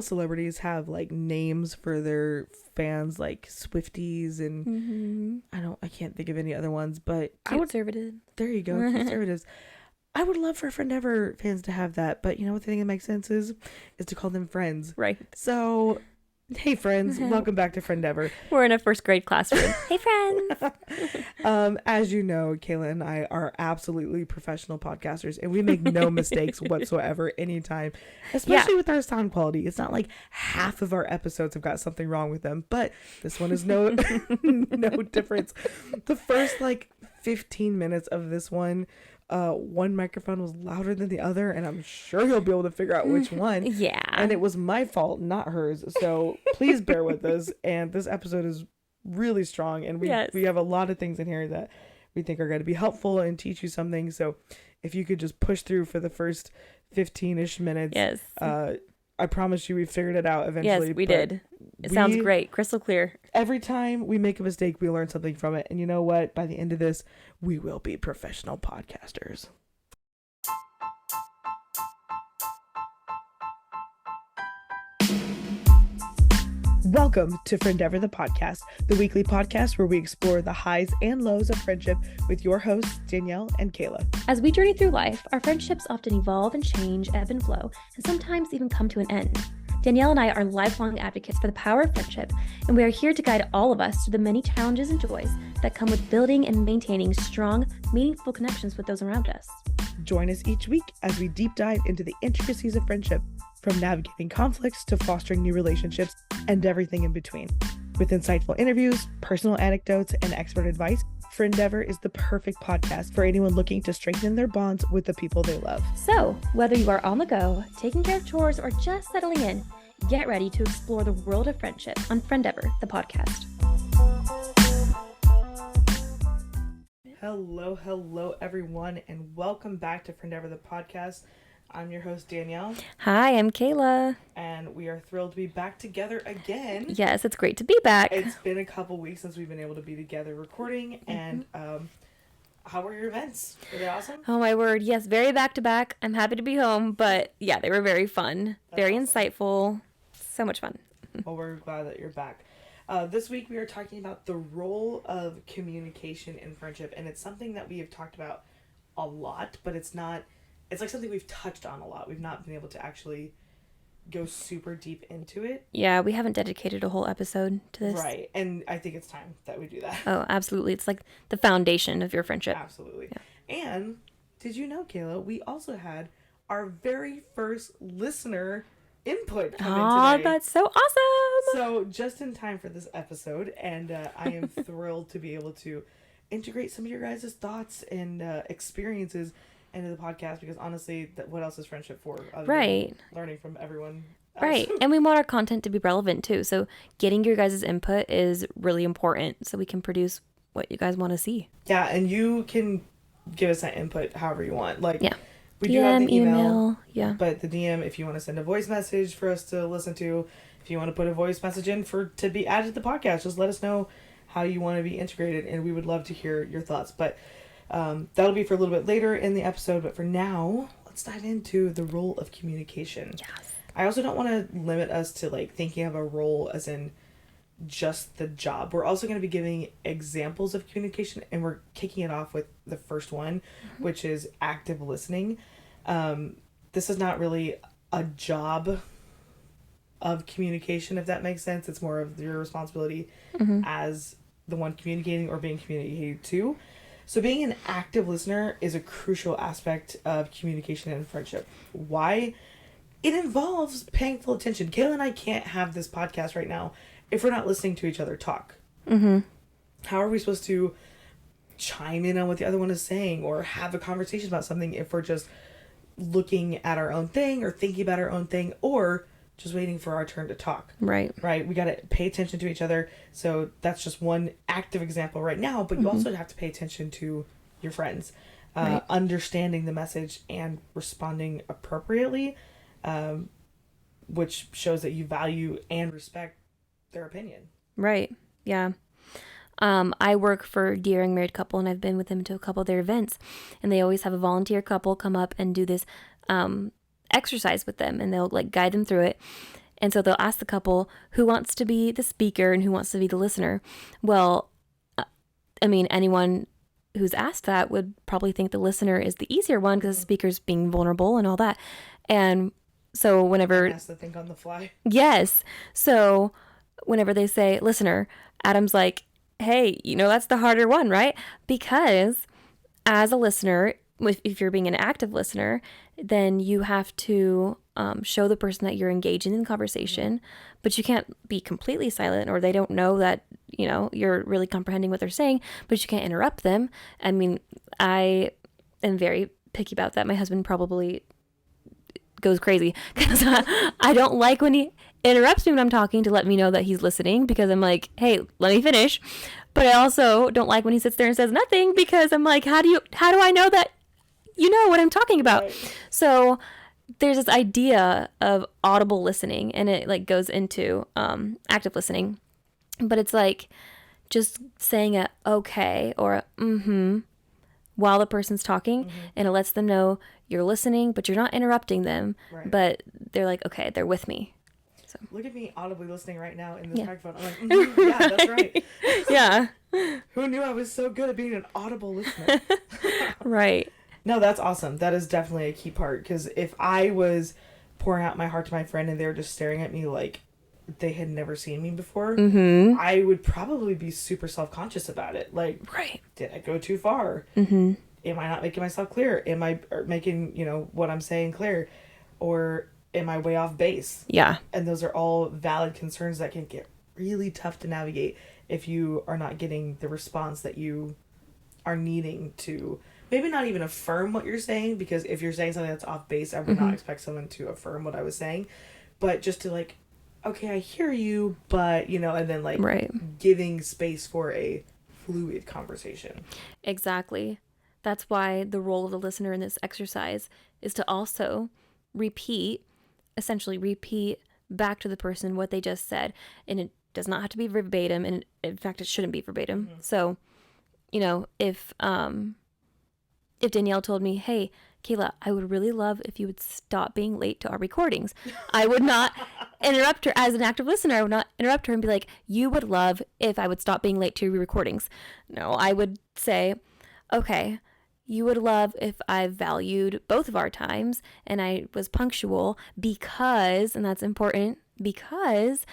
how celebrities have like names for their fans, like Swifties and I can't think of any other ones, but Conservative. There you go, conservatives. I would love for Friendeavor fans to have that, but you know what the thing that makes sense is to call them friends. Right. So, hey friends, welcome back to Friendeavor. We're in a first grade classroom. Hey friends. As you know, Kayla and I are absolutely professional podcasters, and we make no mistakes whatsoever anytime, especially with our sound quality. It's not like half of our episodes have got something wrong with them, but this one is no difference. The first like 15 minutes of this one microphone was louder than the other, and I'm sure you'll be able to figure out which one. Yeah. And it was my fault, not hers. So please bear with us. And this episode is really strong, and we have a lot of things in here that we think are going to be helpful and teach you something. So if you could just push through for the first 15-ish minutes. Yes. I promise you we figured it out eventually. Yes, we did. It sounds great. Crystal clear. Every time we make a mistake, we learn something from it. And you know what? By the end of this, we will be professional podcasters. Welcome to Friendeavor the Podcast, the weekly podcast where we explore the highs and lows of friendship with your hosts, Danielle and Kayla. As we journey through life, our friendships often evolve and change, ebb and flow, and sometimes even come to an end. Danielle and I are lifelong advocates for the power of friendship, and we are here to guide all of us through the many challenges and joys that come with building and maintaining strong, meaningful connections with those around us. Join us each week as we deep dive into the intricacies of friendship, from navigating conflicts to fostering new relationships and everything in between. With insightful interviews, personal anecdotes, and expert advice, Friendeavor is the perfect podcast for anyone looking to strengthen their bonds with the people they love. So, whether you are on the go, taking care of chores, or just settling in, get ready to explore the world of friendship on Friendeavor, the podcast. Hello, everyone, and welcome back to Friendeavor, the podcast. I'm your host, Danielle. Hi, I'm Kayla. And we are thrilled to be back together again. Yes, it's great to be back. It's been a couple weeks since we've been able to be together recording. And how were your events? Were they awesome? Oh, my word. Yes, very back to back. I'm happy to be home. But yeah, they were very fun. Very insightful. So much fun. Well, we're glad that you're back. This week we are talking about the role of communication in friendship. And it's something that we have talked about a lot, but it's like something we've touched on a lot. We've not been able to actually go super deep into it. Yeah, we haven't dedicated a whole episode to this. Right. And I think it's time that we do that. Oh, absolutely. It's like the foundation of your friendship. Absolutely. Yeah. And did you know, Kayla, we also had our very first listener input come in today. That's so awesome. So just in time for this episode. And I am thrilled to be able to integrate some of your guys' thoughts and experiences into the podcast, because honestly, what else is friendship for? Other than learning from everyone else. Right. And we want our content to be relevant too. So getting your guys' input is really important so we can produce what you guys want to see. Yeah, and you can give us that input however you want. Like, we DM, do have the email. Yeah. But the DM, if you want to send a voice message for us to listen to, if you want to put a voice message in to be added to the podcast, just let us know how you want to be integrated, and we would love to hear your thoughts. But that'll be for a little bit later in the episode, but for now, let's dive into the role of communication. Yes. I also don't want to limit us to like thinking of a role as in just the job. We're also going to be giving examples of communication, and we're kicking it off with the first one, which is active listening. This is not really a job of communication, if that makes sense. It's more of your responsibility as the one communicating or being communicated to. So being an active listener is a crucial aspect of communication and friendship. Why? It involves paying full attention. Kayla and I can't have this podcast right now if we're not listening to each other talk. How are we supposed to chime in on what the other one is saying or have a conversation about something if we're just looking at our own thing or thinking about our own thing or just waiting for our turn to talk? Right. We got to pay attention to each other. So that's just one active example right now, but you also have to pay attention to your friends, understanding the message and responding appropriately, which shows that you value and respect their opinion. Right. Yeah. I work for Dear Young Married Couple, and I've been with them to a couple of their events, and they always have a volunteer couple come up and do this exercise with them, and they'll like guide them through it. And so they'll ask the couple who wants to be the speaker and who wants to be the listener. Well, I mean, anyone who's asked that would probably think the listener is the easier one because the speaker's being vulnerable and all that. And so whenever... Has to think on the fly. Yes. So whenever they say listener, Adam's like, hey, that's the harder one, right? Because as a listener, if you're being an active listener, then you have to show the person that you're engaging in conversation, but you can't be completely silent, or they don't know that, you're really comprehending what they're saying, but you can't interrupt them. I mean, I am very picky about that. My husband probably goes crazy because I don't like when he interrupts me when I'm talking to let me know that he's listening, because I'm like, hey, let me finish. But I also don't like when he sits there and says nothing, because I'm like, how do I know that you know what I'm talking about? Right. So there's this idea of audible listening, and it like goes into active listening, but it's like just saying a okay or a mm-hmm while the person's talking, and it lets them know you're listening, but you're not interrupting them, but they're like, okay, they're with me. So. Look at me audibly listening right now in this microphone. I'm like, yeah, that's right. Yeah. Who knew I was so good at being an audible listener? Right. No, that's awesome. That is definitely a key part, because if I was pouring out my heart to my friend and they were just staring at me like they had never seen me before, I would probably be super self-conscious about it. Like, did I go too far? Am I not making myself clear? Am I making, what I'm saying clear? Or am I way off base? Yeah. And those are all valid concerns that can get really tough to navigate if you are not getting the response that you are needing to maybe not even affirm what you're saying, because if you're saying something that's off base, I would not expect someone to affirm what I was saying, but just to like, okay, I hear you, but, and then like giving space for a fluid conversation. Exactly. That's why the role of the listener in this exercise is to also essentially repeat back to the person what they just said. And it does not have to be verbatim. And in fact, it shouldn't be verbatim. So, if Danielle told me, hey, Kayla, I would really love if you would stop being late to our recordings, I would not interrupt her. As an active listener, I would not interrupt her and be like, you would love if I would stop being late to your recordings. No, I would say, okay, you would love if I valued both of our times and I was punctual because, and that's important, because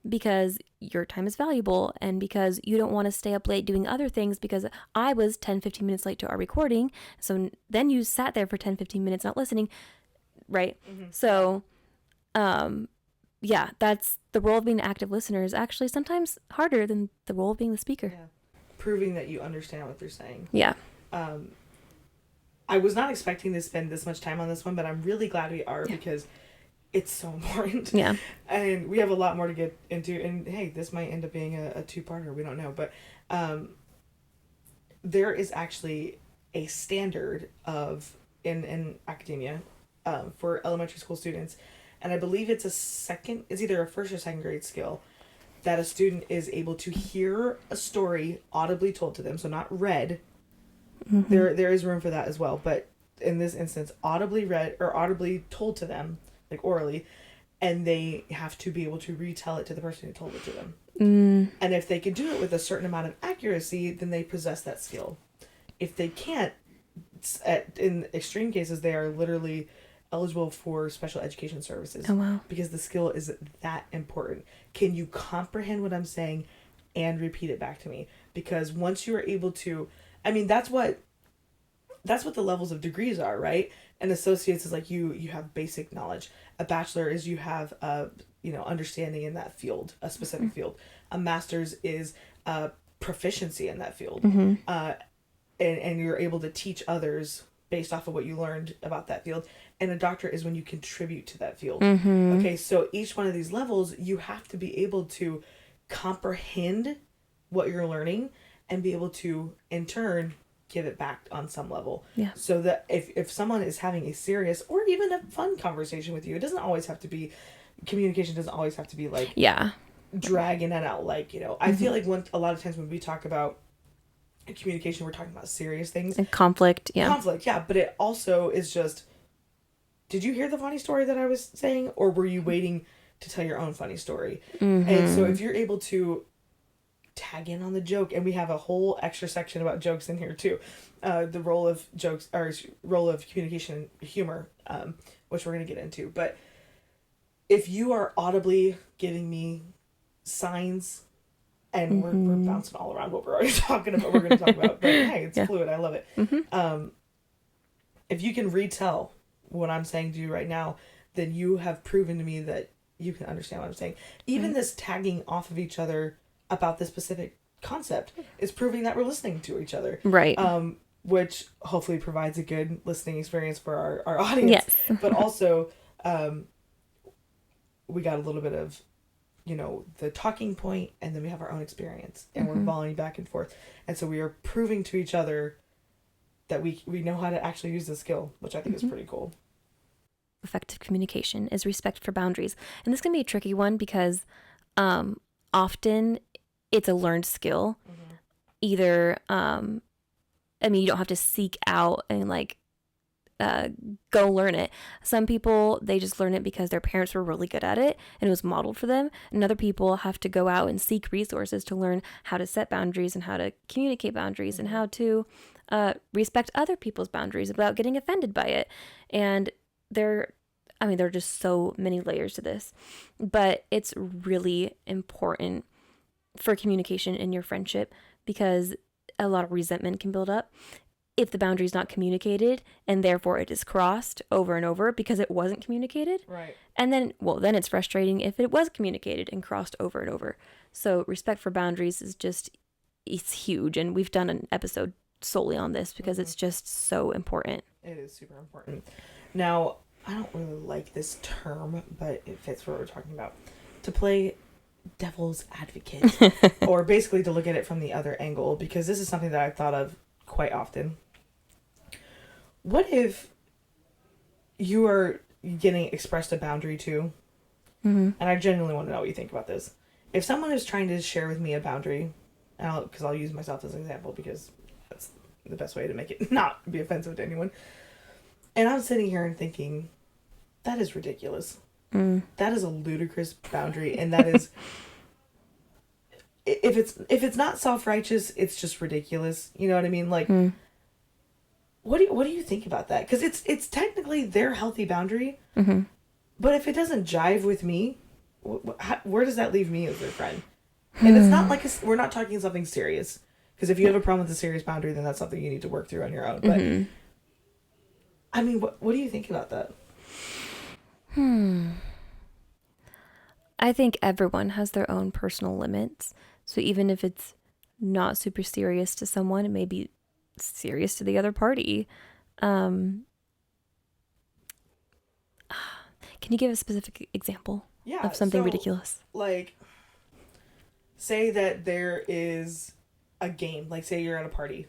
because your time is valuable, and because you don't want to stay up late doing other things, because I was 10-15 minutes late to our recording, so then you sat there for 10-15 minutes not listening, right? So that's the role of being an active listener is actually sometimes harder than the role of being the speaker. Proving that you understand what they're saying. I was not expecting to spend this much time on this one, but I'm really glad we are, because it's so important. Yeah. And we have a lot more to get into. And hey, this might end up being a two-parter. We don't know. But there is actually a standard in academia for elementary school students. And I believe it's either a first or second grade skill that a student is able to hear a story audibly told to them. So not read. There is room for that as well. But in this instance, audibly read or audibly told to them, like orally, and they have to be able to retell it to the person who told it to them. And if they can do it with a certain amount of accuracy, then they possess that skill. If they can't, in extreme cases, they are literally eligible for special education services. Oh, wow. Because the skill is that important. Can you comprehend what I'm saying and repeat it back to me? Because once you are able to, I mean, that's what the levels of degrees are, right? An associate's is like you have basic knowledge. A bachelor is you have understanding in that field, a specific field. A master's is proficiency in that field. And you're able to teach others based off of what you learned about that field. And a doctorate is when you contribute to that field. Okay, so each one of these levels, you have to be able to comprehend what you're learning and be able to, in turn, give it back on some level. Yeah. So that if someone is having a serious or even a fun conversation with you, it doesn't always have to be, communication doesn't always have to be like dragging it out. Like, I feel like a lot of times when we talk about communication, we're talking about serious things. And conflict, yeah. But it also is just did you hear the funny story that I was saying, or were you waiting to tell your own funny story? And so if you're able to tag in on the joke, and we have a whole extra section about jokes in here too, the role of jokes, or role of communication and humor, which we're going to get into. But if you are audibly giving me signs, and we're bouncing all around what we're already talking about, we're going to talk about, but hey, it's fluid, I love it. If you can retell what I'm saying to you right now, then you have proven to me that you can understand what I'm saying. Even this tagging off of each other about this specific concept is proving that we're listening to each other. Right. Which hopefully provides a good listening experience for our audience. Yes. But also, we got a little bit of, the talking point, and then we have our own experience, and we're volleying back and forth. And so we are proving to each other that we know how to actually use the skill, which I think is pretty cool. Effective communication is respect for boundaries. And this can be a tricky one because often it's a learned skill. Either, you don't have to seek out and go learn it. Some people, they just learn it because their parents were really good at it and it was modeled for them. And other people have to go out and seek resources to learn how to set boundaries and how to communicate boundaries and how to respect other people's boundaries without getting offended by it. And there are just so many layers to this, but it's really important for communication in your friendship because a lot of resentment can build up if the boundary is not communicated, and therefore it is crossed over and over because it wasn't communicated. Right. And then it's frustrating if it was communicated and crossed over and over. So respect for boundaries is it's huge. And we've done an episode solely on this because it's just so important. It is super important. Now, I don't really like this term, but it fits what we're talking about. To play devil's advocate, or basically to look at it from the other angle, because this is something that I've thought of quite often. What if you are getting expressed a boundary to, and I genuinely want to know what you think about this. If someone is trying to share with me a boundary, because I'll use myself as an example because that's the best way to make it not be offensive to anyone. And I'm sitting here and thinking, that is ridiculous. That is a ludicrous boundary, and that is, if it's not self-righteous, it's just ridiculous. You know what I mean? Like, what do you think about that? Because it's technically their healthy boundary, but if it doesn't jive with me, where does that leave me as their friend? And it's not like we're not talking something serious. Because if you have a problem with a serious boundary, then that's something you need to work through on your own. But I mean, what do you think about that? I think everyone has their own personal limits. So even if it's not super serious to someone, it may be serious to the other party. Can you give a specific example of something ridiculous? Like, say that there is a game. Like, say you're at a party.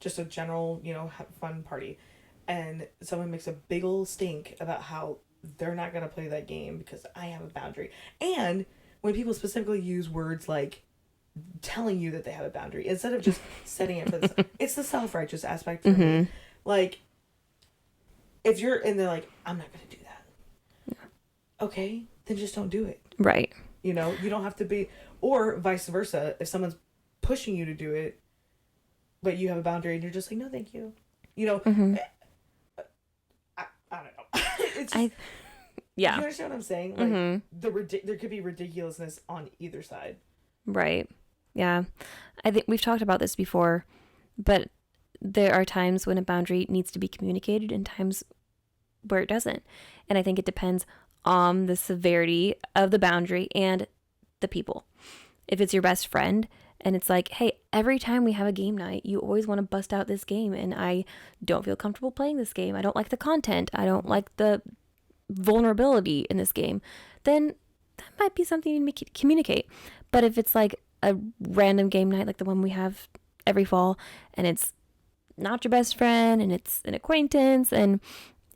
Just a general, fun party. And someone makes a big ol' stink about how they're not going to play that game because I have a boundary. And when people specifically use words like telling you that they have a boundary, instead of just setting it for this, it's the self-righteous aspect for me. Like, if you're in there like, I'm not going to do that. Okay, then just don't do it. Right. You don't have to be, or vice versa. If someone's pushing you to do it, but you have a boundary and you're just like, no, thank you. I don't know. It's just, you understand what I'm saying? Like, there could be ridiculousness on either side. Right. Yeah. I think we've talked about this before, but there are times when a boundary needs to be communicated and times where it doesn't. And I think it depends on the severity of the boundary and the people. If it's your best friend and it's like, hey, every time we have a game night, you always want to bust out this game and I don't feel comfortable playing this game. I don't like the content. I don't like the vulnerability in this game. Then that might be something you need to communicate. But if it's like a random game night like the one we have every fall and it's not your best friend and it's an acquaintance and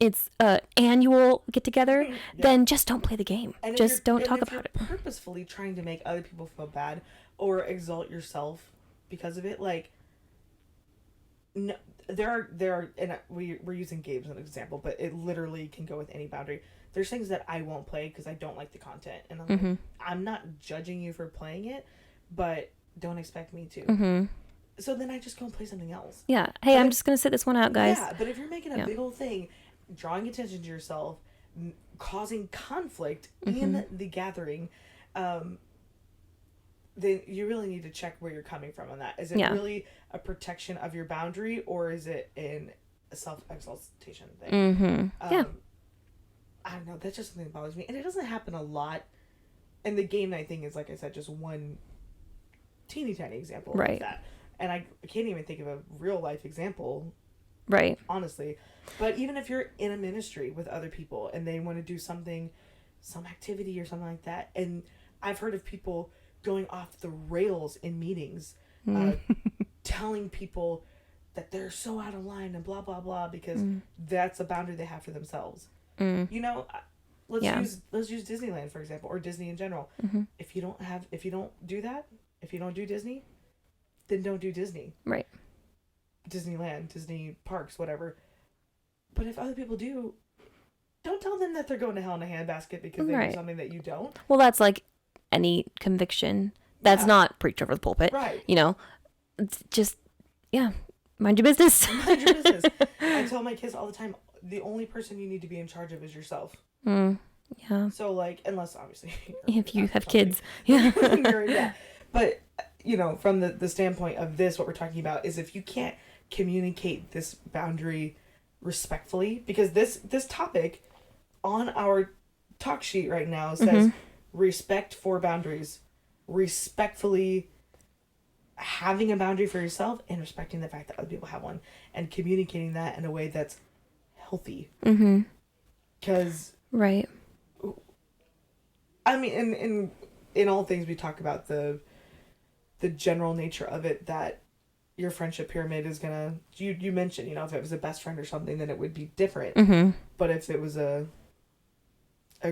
it's an annual get together, then just don't play the game. And just don't talk about it. Purposefully trying to make other people feel bad or exalt yourself because of it, like, no, there are, and we're using games as an example, but it literally can go with any boundary. There's things that I won't play because I don't like the content, and like, I'm not judging you for playing it, but don't expect me to. So then I just go and play something else. Yeah. Hey, I'm just gonna sit this one out, guys. Yeah, but if you're making a big old thing, drawing attention to yourself, causing conflict in the gathering, then you really need to check where you're coming from on that. Is it really a protection of your boundary, or is it a self-exaltation thing? Yeah. I don't know. That's just something that bothers me. And it doesn't happen a lot. And the game night thing is, like I said, just one teeny tiny example of that. And I can't even think of a real life example. Right. Honestly. But even if you're in a ministry with other people and they want to do something, some activity or something like that. And I've heard of people going off the rails in meetings, telling people that they're so out of line and blah, blah, blah, because that's a boundary they have for themselves. You know, let's use Disneyland, for example, or Disney in general. If you don't do Disney, then don't do Disney. Right. Disneyland, Disney parks, whatever. But if other people do, don't tell them that they're going to hell in a handbasket because they do something that you don't. Well, that's like any conviction. That's not preach over the pulpit. Right. You know, it's just, mind your business. Mind your business. I tell my kids all the time, the only person you need to be in charge of is yourself. Yeah. So, like, unless, obviously... if you have kids. Yeah. But, you know, from the standpoint of this, what we're talking about is if you can't communicate this boundary respectfully, because this topic on our talk sheet right now says respect for boundaries, respectfully having a boundary for yourself and respecting the fact that other people have one and communicating that in a way that's healthy. Because right. I mean, in all things we talk about the general nature of it, that your friendship pyramid is gonna, you mentioned, you know, if it was a best friend or something, then it would be different. But if it was a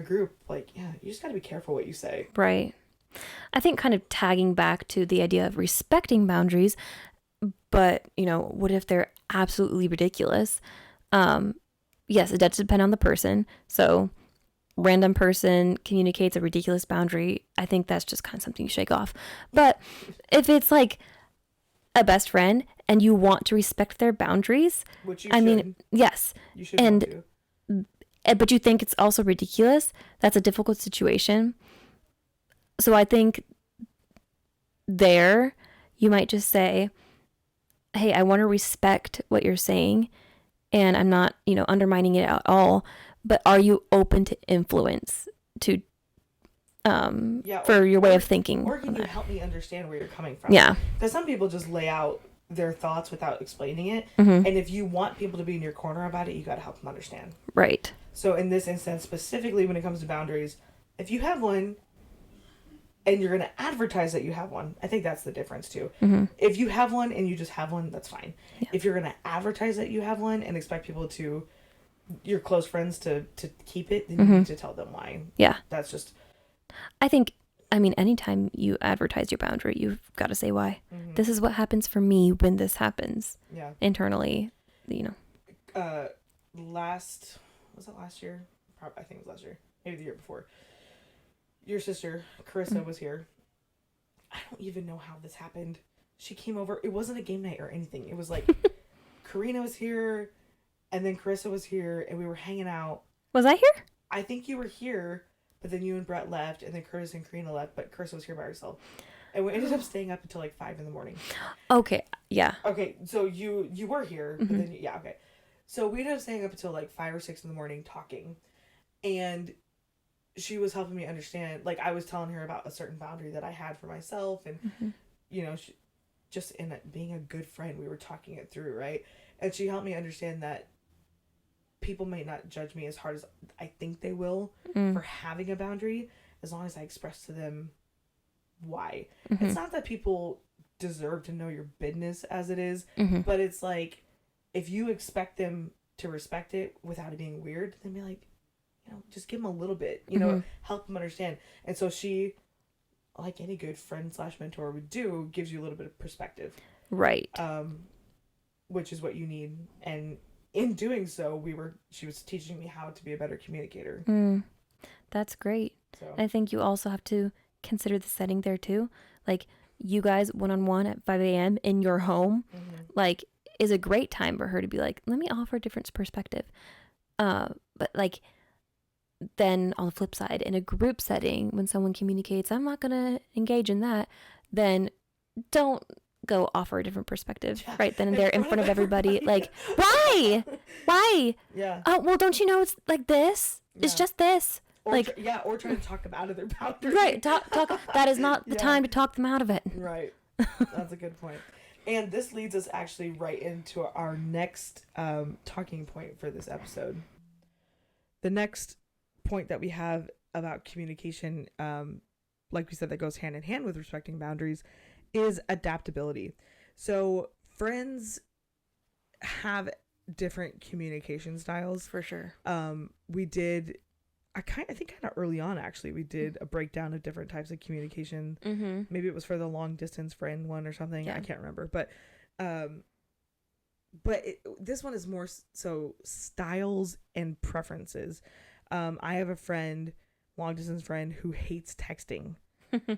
group, like, you just gotta be careful what you say. Right. I think kind of tagging back to the idea of respecting boundaries, but, you know, what if they're absolutely ridiculous? Yes, it does depend on the person. So random person communicates a ridiculous boundary, I think that's just kind of something you shake off. But if it's like a best friend and you want to respect their boundaries, which you I should. mean, yes. You should want to. But you think it's also ridiculous, that's a difficult situation. So I think there you might just say, hey, I want to respect what you're saying and I'm not, you know, undermining it at all, but are you open to influence to for your way of thinking? Or can you help me understand where you're coming from? Yeah. Because some people just lay out their thoughts without explaining it. And if you want people to be in your corner about it, you got to help them understand. Right. So in this instance, specifically when it comes to boundaries, if you have one and you're going to advertise that you have one, I think that's the difference too. If you have one and you just have one, that's fine. Yeah. If you're going to advertise that you have one and expect people to, your close friends to keep it, then you need to tell them why. Yeah. That's just... I think, I mean, anytime you advertise your boundary, you've got to say why. This is what happens for me when this happens. Yeah. Internally, you know. Was it last year? I think it was last year. Maybe the year before. Your sister, Carissa, was here. I don't even know how this happened. She came over. It wasn't a game night or anything. It was like Karina was here, and then Carissa was here, and we were hanging out. Was I here? I think you were here, but then you and Brett left, and then Curtis and Karina left, but Carissa was here by herself. And we ended up staying up until like 5 a.m. Okay, yeah. Okay, so you were here, but then, okay. So we ended up staying up until like 5 or 6 a.m. talking, and she was helping me understand, like, I was telling her about a certain boundary that I had for myself, and, you know, just in being a good friend, we were talking it through, right? And she helped me understand that people may not judge me as hard as I think they will for having a boundary, as long as I express to them why. It's not that people deserve to know your business as it is, but it's like, if you expect them to respect it without it being weird, then be like, you know, just give them a little bit, you know, help them understand. And so she, like any good friend / mentor would do, gives you a little bit of perspective. Right. which is what you need. And in doing so, she was teaching me how to be a better communicator. That's great. So I think you also have to consider the setting there too. Like, you guys one-on-one at 5 a.m. in your home, like, is a great time for her to be like, let me offer a different perspective. But like, then on the flip side, in a group setting, when someone communicates, I'm not going to engage in that, then don't go offer a different perspective right then and there in front of everybody. Like, why? Yeah. Oh, well, don't you know it's like this? It's just this. Or like, or trying to talk them out of their boundaries. Right. Talk. That is not the time to talk them out of it. Right. That's a good point. And this leads us actually right into our next talking point for this episode. The next point that we have about communication, like we said, that goes hand in hand with respecting boundaries, is adaptability. So friends have different communication styles. For sure. I think kind of early on, actually, we did a breakdown of different types of communication. Maybe it was for the long distance friend one or something. Yeah. I can't remember. But this one is more so styles and preferences. I have a long distance friend, who hates texting.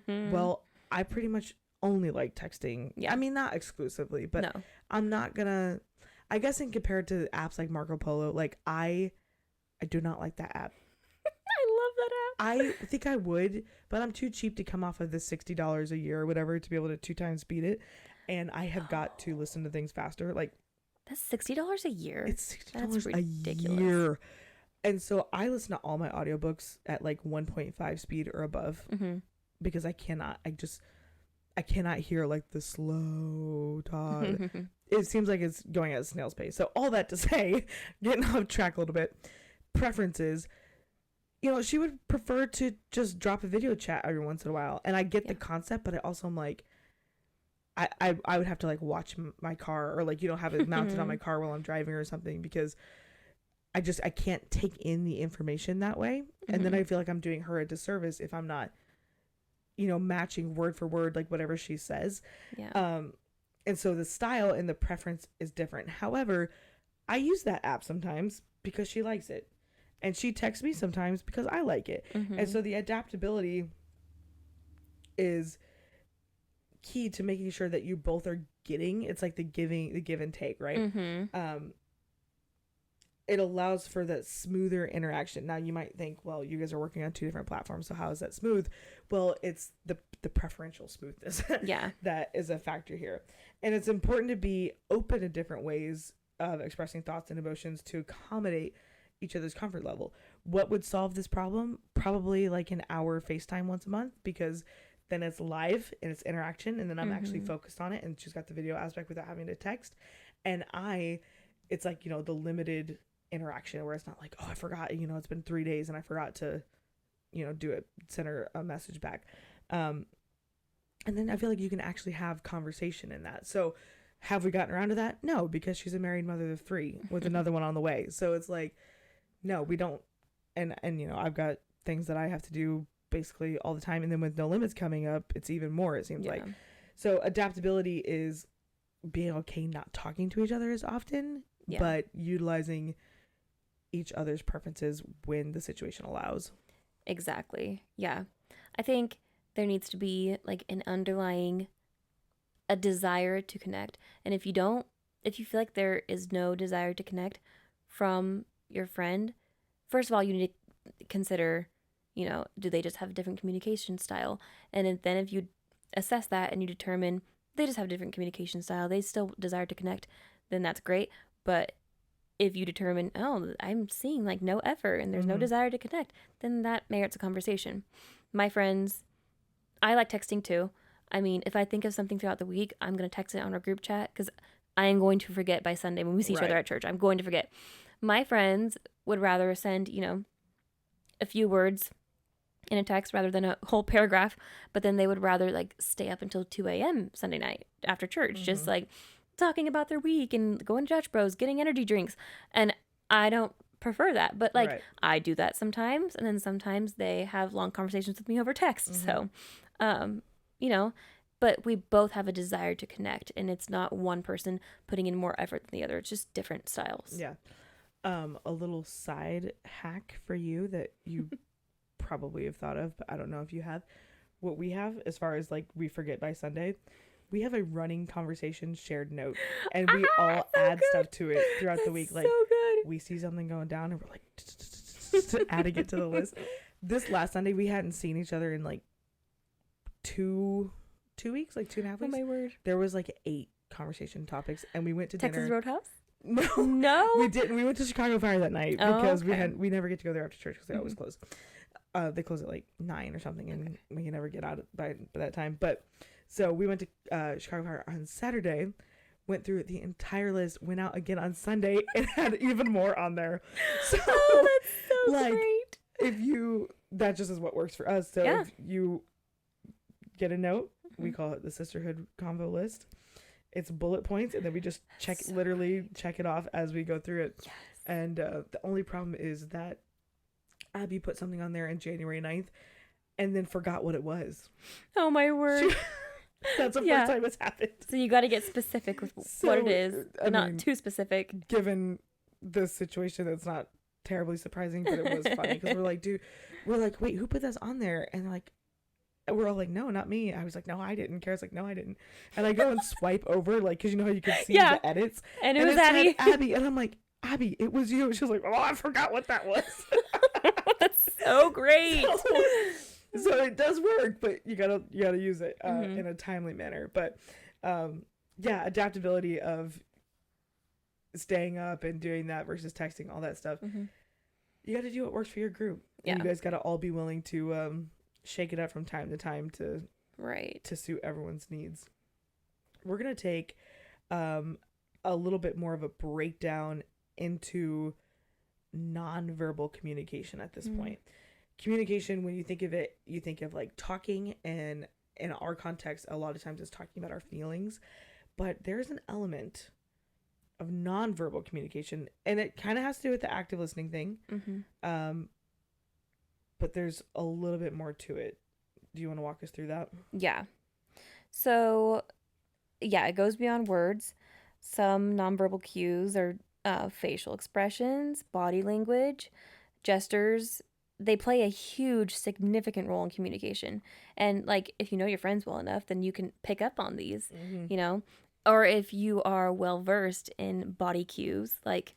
Well, I pretty much only like texting. Yeah. I mean, not exclusively, but no. I'm not gonna, I guess in compared to apps like Marco Polo, like I do not like that app. I love that app. I think I would, but I'm too cheap to come off of the $60 a year or whatever to be able to 2 times speed it. And I have got to listen to things faster. Like, that's $60 a year. It's $60 a year. And so I listen to all my audiobooks at like 1.5 speed or above, because I cannot hear like the slow talk. It seems like it's going at a snail's pace. So all that to say, getting off track a little bit, preferences, she would prefer to just drop a video chat every once in a while. And I get the concept, but I also am like, I would have to like watch my car, or like, have it mounted on my car while I'm driving or something, because I can't take in the information that way. And then I feel like I'm doing her a disservice if I'm not, matching word for word, like whatever she says. Yeah. And so the style and the preference is different. However, I use that app sometimes because she likes it. And she texts me sometimes because I like it. And so the adaptability is key to making sure that you both are getting, it's like the give and take, right? It allows for that smoother interaction. Now you might think, well, you guys are working on 2 different platforms, so how is that smooth? Well, it's the preferential smoothness that is a factor here. And it's important to be open to different ways of expressing thoughts and emotions to accommodate each other's comfort level. What would solve this problem? Probably like an hour FaceTime once a month, because then it's live and it's interaction, and then I'm actually focused on it, and she's got the video aspect without having to text. And it's like, the limited interaction where it's not like, oh, I forgot, it's been 3 days and I forgot to, do it, send her a message back. And then I feel like you can actually have conversation in that. So have we gotten around to that? No, because she's a married mother of 3 with another one on the way. So it's like, no, we don't. And I've got things that I have to do basically all the time. And then with No Limits coming up, it's even more, it seems like. So adaptability is being okay not talking to each other as often, but utilizing each other's preferences when the situation allows. Exactly. Yeah. I think there needs to be like an underlying, a desire to connect. And if you feel like there is no desire to connect from your friend, first of all, you need to consider, do they just have a different communication style? And then if you assess that and you determine they just have a different communication style, they still desire to connect, then that's great. But if you determine, oh, I'm seeing like no effort and there's no desire to connect, then that merits a conversation. My friends, I like texting too. I mean, if I think of something throughout the week, I'm going to text it on our group chat, because I am going to forget by Sunday when we see each other at church. I'm going to forget. My friends would rather send, a few words in a text rather than a whole paragraph, but then they would rather like stay up until 2 a.m. Sunday night after church, just like talking about their week and going to Dutch Bros, getting energy drinks. And I don't prefer that, but like I do that sometimes, and then sometimes they have long conversations with me over text. So but we both have a desire to connect, and it's not one person putting in more effort than the other. It's just different styles. Yeah. A little side hack for you that you probably have thought of, but I don't know if you have. What we have, as far as like we forget by Sunday, we have a running conversation shared note, and we all add stuff to it throughout the week. Like, so good. we see something going down, and we're like adding it to the list. This last Sunday, we hadn't seen each other in like 2 weeks, like 2.5 weeks. Oh my word! There was like 8 conversation topics, and we went to Texas dinner. Roadhouse. No, we didn't. We went to Chicago Fire that night because we never get to go there after church because they always close. They close at like 9 or something, and we can never get out by that time. But so we went to Chicago Fire on Saturday, went through the entire list, went out again on Sunday, and had even more on there. So that's so like, great. if you, that just is what works for us. So if you get a note, we call it the Sisterhood Convo List. It's bullet points, and then we just check it off as we go through it. Yes. And the only problem is that Abby put something on there on January 9th and then forgot what it was. Oh my word. That's the first time it's happened. So you got to get specific with what it is, but not too specific. Given the situation, that's not terribly surprising, but it was funny because we're like, wait, who put this on there? And they're like, we're all like, no, not me. I was like, no, I didn't. Kara's like, no, I didn't. And I go and swipe over, like, because you know how you can see the edits. And it was Abby. Abby. And I'm like, Abby, it was you. She was like, oh, I forgot what that was. That's so great. So it does work, but you gotta use it in a timely manner. But adaptability of staying up and doing that versus texting, all that stuff. You got to do what works for your group. Yeah. And you guys got to all be willing to shake it up from time to time to suit everyone's needs. We're gonna take a little bit more of a breakdown into nonverbal communication at this point. Communication, when you think of it, you think of like talking, and in our context, a lot of times it's talking about our feelings, but there's an element of nonverbal communication, and it kind of has to do with the active listening thing. But there's a little bit more to it. Do you want to walk us through that? Yeah. So, it goes beyond words. Some nonverbal cues are facial expressions, body language, gestures. They play a huge, significant role in communication. And, like, if you know your friends well enough, then you can pick up on these, you know? Or if you are well-versed in body cues, like,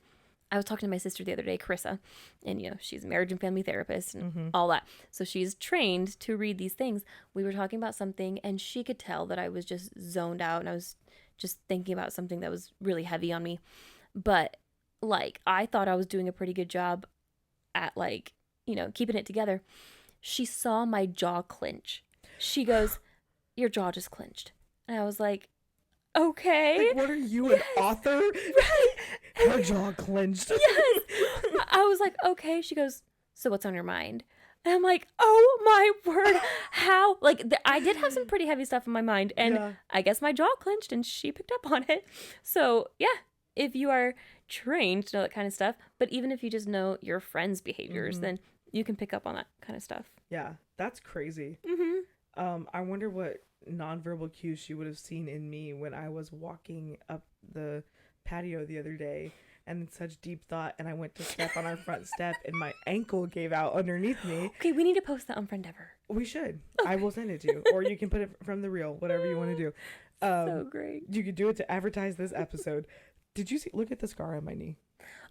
I was talking to my sister the other day, Carissa, and, you know, she's a marriage and family therapist and all that. So she's trained to read these things. We were talking about something, and she could tell that I was just zoned out, and I was just thinking about something that was really heavy on me. But, like, I thought I was doing a pretty good job at, like, you know, keeping it together. She saw my jaw clench. She goes, your jaw just clenched. And I was like, okay. Like, what are you, an author? Right. Her jaw clenched. Yes. I was like, okay. She goes, so what's on your mind? And I'm like, oh my word. How? Like, I did have some pretty heavy stuff in my mind. And I guess my jaw clenched and she picked up on it. So, yeah, if you are trained to know that kind of stuff, but even if you just know your friends' behaviors, then you can pick up on that kind of stuff. Yeah, that's crazy. I wonder what nonverbal cues she would have seen in me when I was walking up the patio the other day and in such deep thought, and I went to step on our front step and my ankle gave out underneath me. Okay, we need to post that on Friendeavor. We should. Okay. I will send it to you, or you can put it from the reel, whatever you want to do. So great. You could do it to advertise this episode. Did you see? Look at the scar on my knee.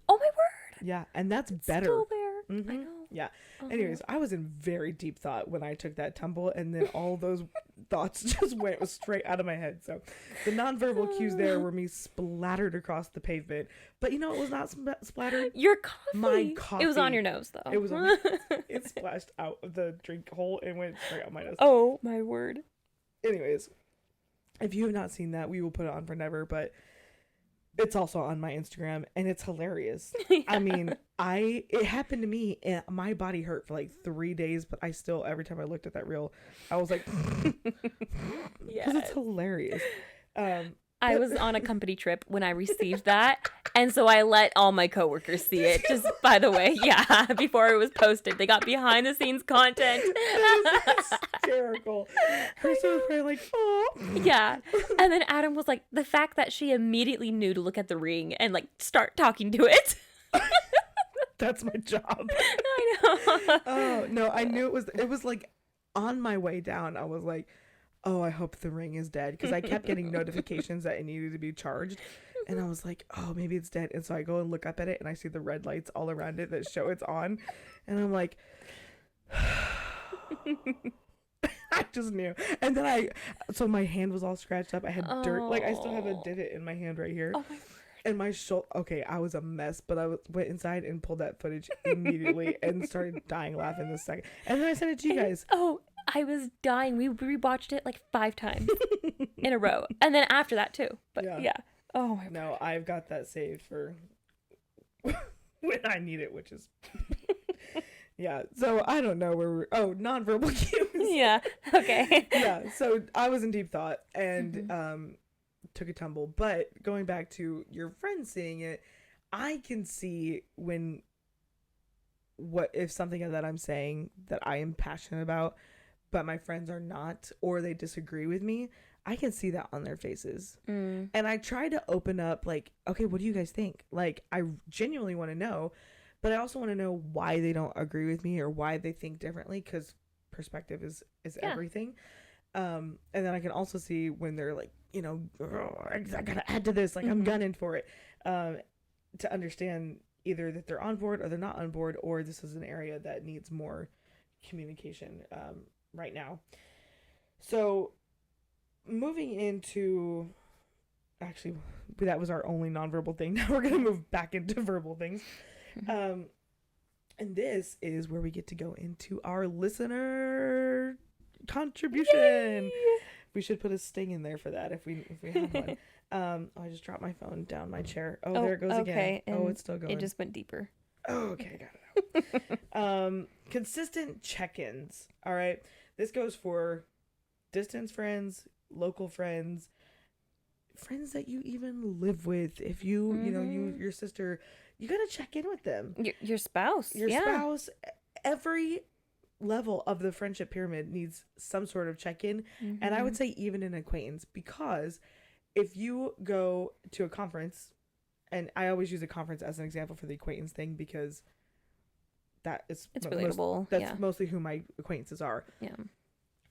Oh my word. Yeah, and that's better. Still there. I know. Yeah. Anyways, I was in very deep thought when I took that tumble, and then all those thoughts just went straight out of my head. So the nonverbal cues there were me splattered across the pavement. But you know, it was not splattered. Your coffee. My coffee. It was on your nose, though. It was on it splashed out of the drink hole and went straight out my nose. Oh, my word. Anyways, if you have not seen that, we will put it on Friendeavor, but it's also on my Instagram, and it's hilarious. Yeah. I mean, it happened to me, and my body hurt for like 3 days, but I still, every time I looked at that reel, I was like, because it's hilarious. I was on a company trip when I received that. And so I let all my coworkers see it. Just by the way, yeah, before it was posted. They got behind the scenes content. That is hysterical. Kristen was probably like, oh. Yeah. And then Adam was like, the fact that she immediately knew to look at the ring and like start talking to it. That's my job. I know. Oh, no, I knew it was like on my way down. I was like, oh, I hope the ring is dead, because I kept getting notifications that it needed to be charged, and I was like, oh, maybe it's dead. And so I go and look up at it, and I see the red lights all around it that show it's on, and I'm like, I just knew. And then so my hand was all scratched up. I had dirt, like I still have a divot in my hand right here. Oh my word. And my shoulder, okay, I was a mess, but went inside and pulled that footage immediately and started dying laughing the second. And then I sent it to you guys. Oh, I was dying. We rewatched it like 5 times in a row. And then after that too. But yeah. Oh my No, I've got that saved for when I need it, which is yeah. So I don't know where nonverbal cues. Yeah. Okay. Yeah. So I was in deep thought and took a tumble. But going back to your friend seeing it, I can see if something that I'm saying that I am passionate about, but my friends are not, or they disagree with me, I can see that on their faces. And I try to open up like, okay, what do you guys think? Like, I genuinely want to know, but I also want to know why they don't agree with me or why they think differently, because perspective is everything. And then I can also see when they're like, you know, I gotta add to this, like I'm gunning for it, to understand either that they're on board or they're not on board, or this is an area that needs more communication right now. So moving into, actually, that was our only nonverbal thing. Now we're gonna move back into verbal things. And this is where we get to go into our listener contribution. Yay! We should put a sting in there for that if we have one. I just dropped my phone down my chair. Oh, there it goes again. Oh, it's still going. It just went deeper. Oh, okay, got it out. Consistent check-ins. All right, this goes for distance friends, local friends, friends that you even live with. If you your sister, you gotta check in with them. Your spouse. Your spouse. Every level of the friendship pyramid needs some sort of check-in, and I would say even an acquaintance, because if you go to a conference, and I always use a conference as an example for the acquaintance thing because it's relatable. That's mostly who my acquaintances are. Yeah.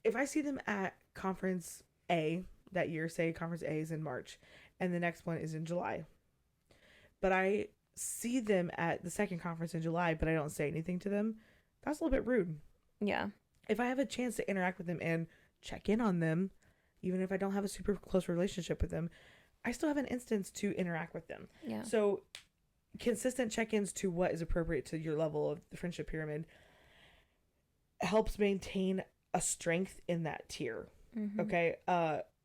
If I see them at conference A that year, say conference A is in March and the next one is in July, but I see them at the second conference in July, but I don't say anything to them, that's a little bit rude. Yeah. If I have a chance to interact with them and check in on them, even if I don't have a super close relationship with them, I still have an instance to interact with them. Yeah. So consistent check-ins to what is appropriate to your level of the friendship pyramid helps maintain a strength in that tier. Okay.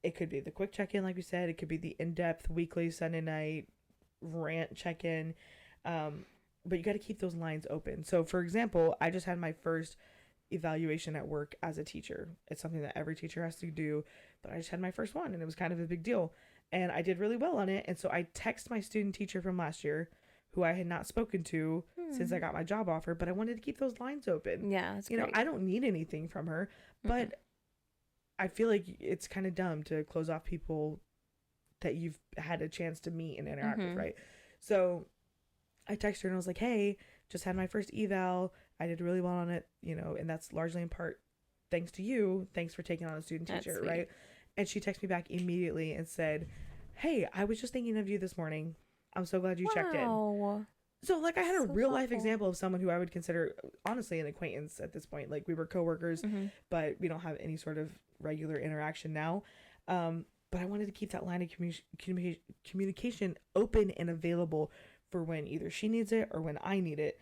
It could be the quick check-in, like we said. It could be the in-depth weekly Sunday night rant check-in. But you got to keep those lines open. So for example, I just had my first evaluation at work as a teacher. It's something that every teacher has to do, but I just had my first one and it was kind of a big deal. And I did really well on it. And so I text my student teacher from last year, who I had not spoken to since I got my job offer, but I wanted to keep those lines open. Yeah, that's great. I don't need anything from her, but I feel like it's kind of dumb to close off people that you've had a chance to meet and interact with, right? So I texted her and I was like, hey, just had my first eval. I did really well on it, and that's largely in part thanks to you. Thanks for taking on a student teacher, right? And she texted me back immediately and said, hey, I was just thinking of you this morning. I'm so glad you checked in. So like I had a real life example of someone who I would consider honestly an acquaintance at this point. Like we were coworkers, but we don't have any sort of regular interaction now. But I wanted to keep that line of communication open and available for when either she needs it or when I need it.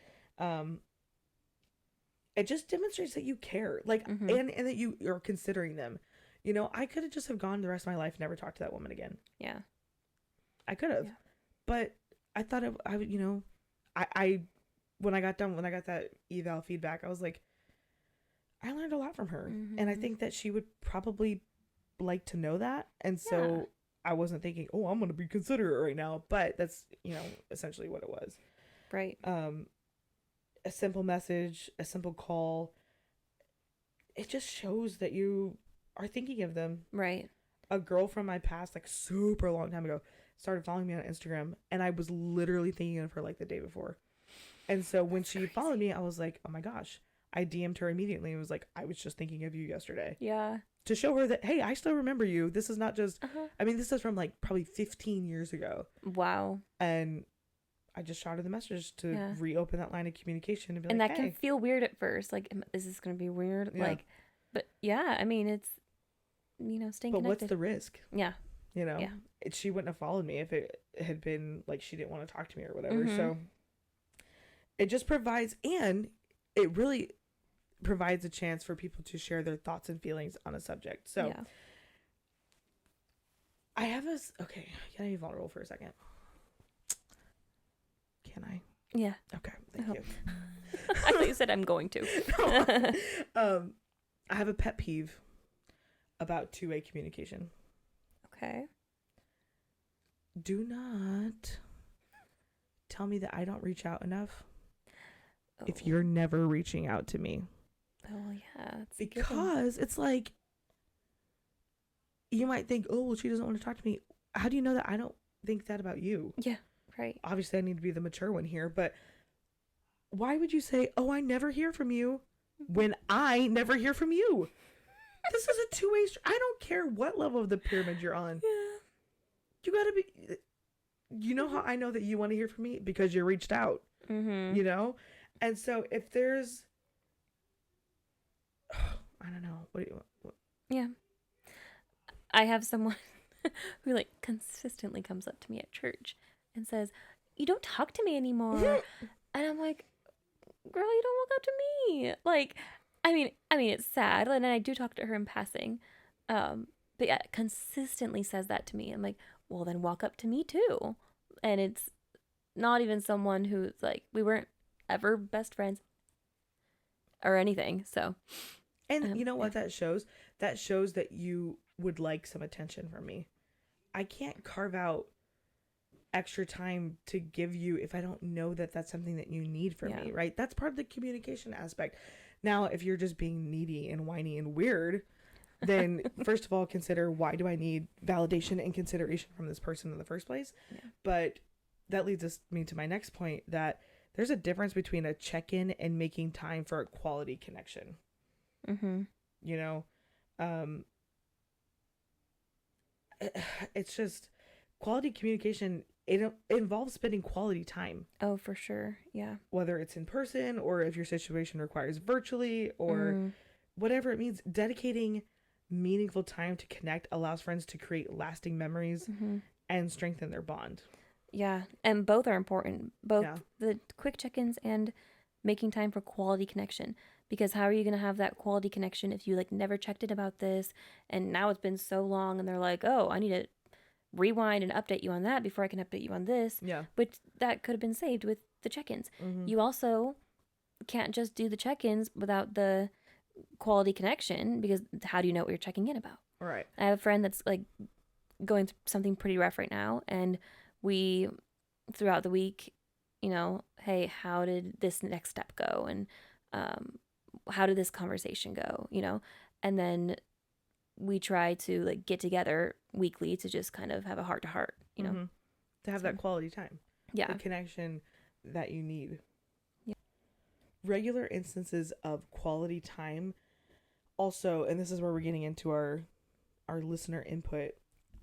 It just demonstrates that you care, like, and that you are considering them. I could have just have gone the rest of my life and never talked to that woman again. Yeah, I could have, but I thought I when I got that eval feedback, I was like, I learned a lot from her, and I think that she would probably like to know that, and so I wasn't thinking, oh, I'm going to be considerate right now. But that's, essentially what it was. Right. A simple message, a simple call. It just shows that you are thinking of them. Right. A girl from my past, like super long time ago, started following me on Instagram, and I was literally thinking of her like the day before. And so when she followed me, I was like, oh my gosh. I DM'd her immediately and was like, I was just thinking of you yesterday. Yeah. To show her that, hey, I still remember you. This is not just, this is from like probably 15 years ago. Wow. And I just shot her the message to reopen that line of communication and be and like, that can feel weird at first. Like, is this going to be weird? Yeah. Like, but yeah, I mean, it's, staying connected. But what's the risk? Yeah. Yeah. She wouldn't have followed me if it had been like she didn't want to talk to me or whatever. So it just provides, and it really provides a chance for people to share their thoughts and feelings on a subject. So I have okay, can I be vulnerable for a second? Can I? Yeah. Okay, thank you. I thought you said I'm going to. I have a pet peeve about two-way communication. Okay. Do not tell me that I don't reach out enough if you're never reaching out to me. Oh, yeah. Because it's like, you might think, oh, well, she doesn't want to talk to me. How do you know that I don't think that about you? Yeah, right. Obviously, I need to be the mature one here, but why would you say, oh, I never hear from you when I never hear from you? This is a two-way street. I don't care what level of the pyramid you're on. Yeah. You gotta be, you know how I know that you want to hear from me? Because you reached out, And so if there's, I don't know. What do you want? Yeah. I have someone who like consistently comes up to me at church and says, you don't talk to me anymore. And I'm like, girl, you don't walk up to me. Like, I mean, it's sad. And I do talk to her in passing. But yeah, consistently says that to me. I'm like, well, then walk up to me too. And it's not even someone who's like, we weren't ever best friends or anything. So. And you know what that shows? That shows that you would like some attention from me. I can't carve out extra time to give you if I don't know that that's something that you need from me, right? That's part of the communication aspect. Now, if you're just being needy and whiny and weird, then first of all, consider, why do I need validation and consideration from this person in the first place? Yeah. But that leads me to my next point, that there's a difference between a check-in and making time for a quality connection. It's just quality communication. It involves spending quality time. Oh, for sure. Yeah. Whether it's in person or if your situation requires virtually or whatever it means, dedicating meaningful time to connect allows friends to create lasting memories and strengthen their bond. Yeah. And both are important. Both the quick check-ins and making time for quality connection. Because how are you going to have that quality connection if you like never checked in about this and now it's been so long and they're like, oh, I need to rewind and update you on that before I can update you on this. Yeah. Which that could have been saved with the check-ins. You also can't just do the check-ins without the quality connection, because how do you know what you're checking in about? Right. I have a friend that's like going through something pretty rough right now, and we throughout the week, hey, how did this next step go? And how did this conversation go? And then we try to like get together weekly to just kind of have a heart to heart, to have that quality time. Yeah. The connection that you need. Yeah. Regular instances of quality time also, and this is where we're getting into our listener input,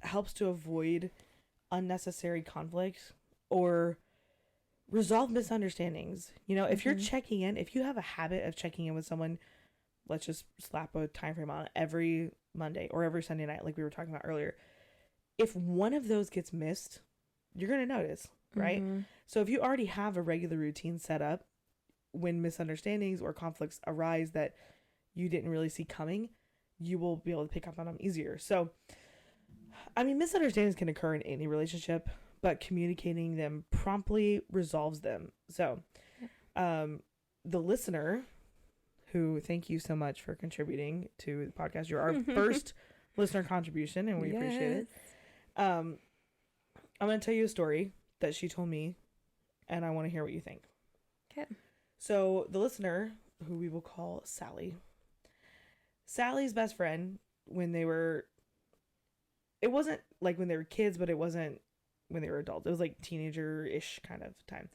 helps to avoid unnecessary conflict or resolve misunderstandings. If you're checking in, if you have a habit of checking in with someone, let's just slap a time frame on it, every Monday or every Sunday night, like we were talking about earlier. If one of those gets missed, you're going to notice, right? So if you already have a regular routine set up, when misunderstandings or conflicts arise that you didn't really see coming, you will be able to pick up on them easier. So, misunderstandings can occur in any relationship, but communicating them promptly resolves them. So, the listener, who, thank you so much for contributing to the podcast. You're our first listener contribution, and we appreciate it. I'm going to tell you a story that she told me, and I want to hear what you think. Okay. So the listener, who we will call Sally's best friend when they were, it wasn't like when they were kids, but it wasn't when they were adults. It was like teenager-ish kind of time.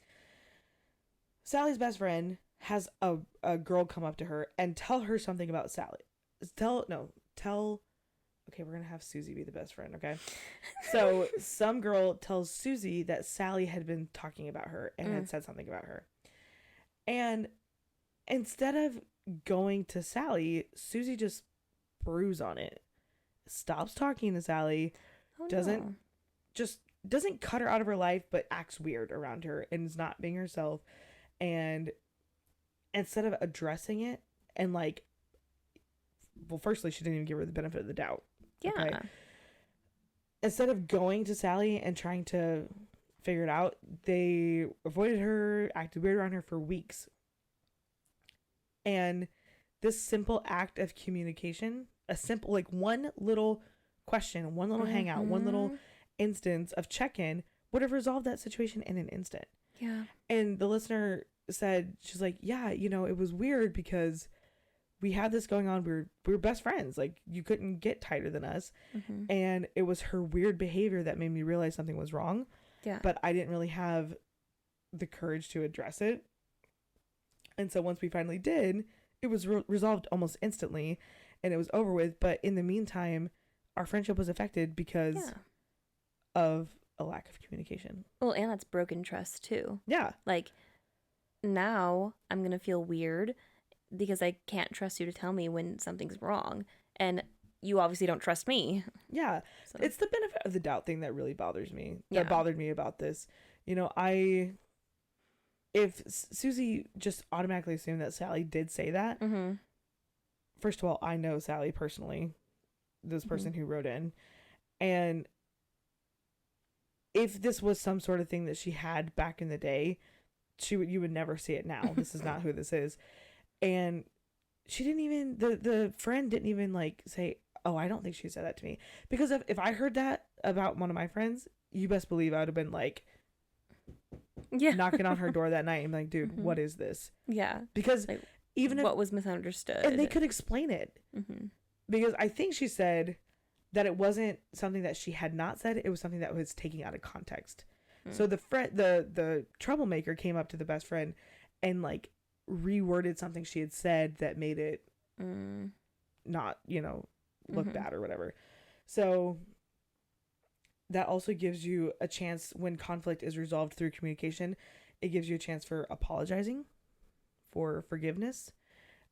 Sally's best friend has a girl come up to her and tell her something about Sally. Okay, we're going to have Susie be the best friend, okay? So some girl tells Susie that Sally had been talking about her and had said something about her. And instead of going to Sally, Susie just brews on it. Stops talking to Sally. Doesn't cut her out of her life, but acts weird around her and is not being herself. And instead of addressing it and like, well, firstly, she didn't even give her the benefit of the doubt. Yeah. Okay? Instead of going to Sally and trying to figure it out, they avoided her, acted weird around her for weeks. And this simple act of communication, a simple, like one little question, one little hangout, one little instance of check-in would have resolved that situation in an instant. Yeah. And the listener said, she's like, yeah, it was weird because we had this going on. We were best friends. Like, you couldn't get tighter than us. And it was her weird behavior that made me realize something was wrong. Yeah. But I didn't really have the courage to address it. And so once we finally did, it was resolved almost instantly and it was over with. But in the meantime, our friendship was affected because of a lack of communication. Well, and that's broken trust too. Yeah. Like, now I'm going to feel weird because I can't trust you to tell me when something's wrong. And you obviously don't trust me. Yeah. So. It's the benefit of the doubt thing that really bothers me. Yeah. That bothered me about this. If Susie just automatically assumed that Sally did say that, first of all, I know Sally personally, this person who wrote in. And if this was some sort of thing that she had back in the day, you would never see it now. This is not who this is. And she didn't even, the friend didn't even like say, oh, I don't think she said that to me. Because if I heard that about one of my friends, you best believe I would have been like, knocking on her door that night and like, dude, what is this? Yeah. Because like, even if what was misunderstood, and they could explain it. Because I think she said that it wasn't something that she had not said, it was something that was taken out of context. So the troublemaker came up to the best friend and like reworded something she had said that made it not, look bad or whatever. So that also gives you a chance when conflict is resolved through communication. It gives you a chance for apologizing, for forgiveness.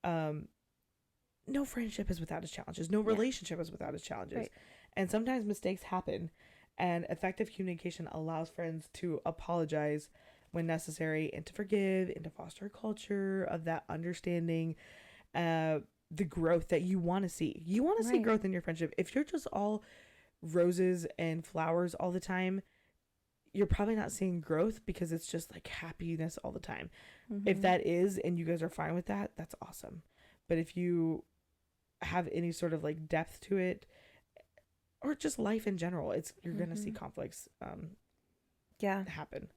No friendship is without its challenges. No relationship is without its challenges. Right. And sometimes mistakes happen. And effective communication allows friends to apologize when necessary and to forgive and to foster a culture of that understanding, the growth that you want to see. You want to see growth in your friendship. If you're just all roses and flowers all the time, you're probably not seeing growth because it's just like happiness all the time. If that is, and you guys are fine with that, that's awesome. But if you have any sort of like depth to it, or just life in general, you're gonna see conflicts happen.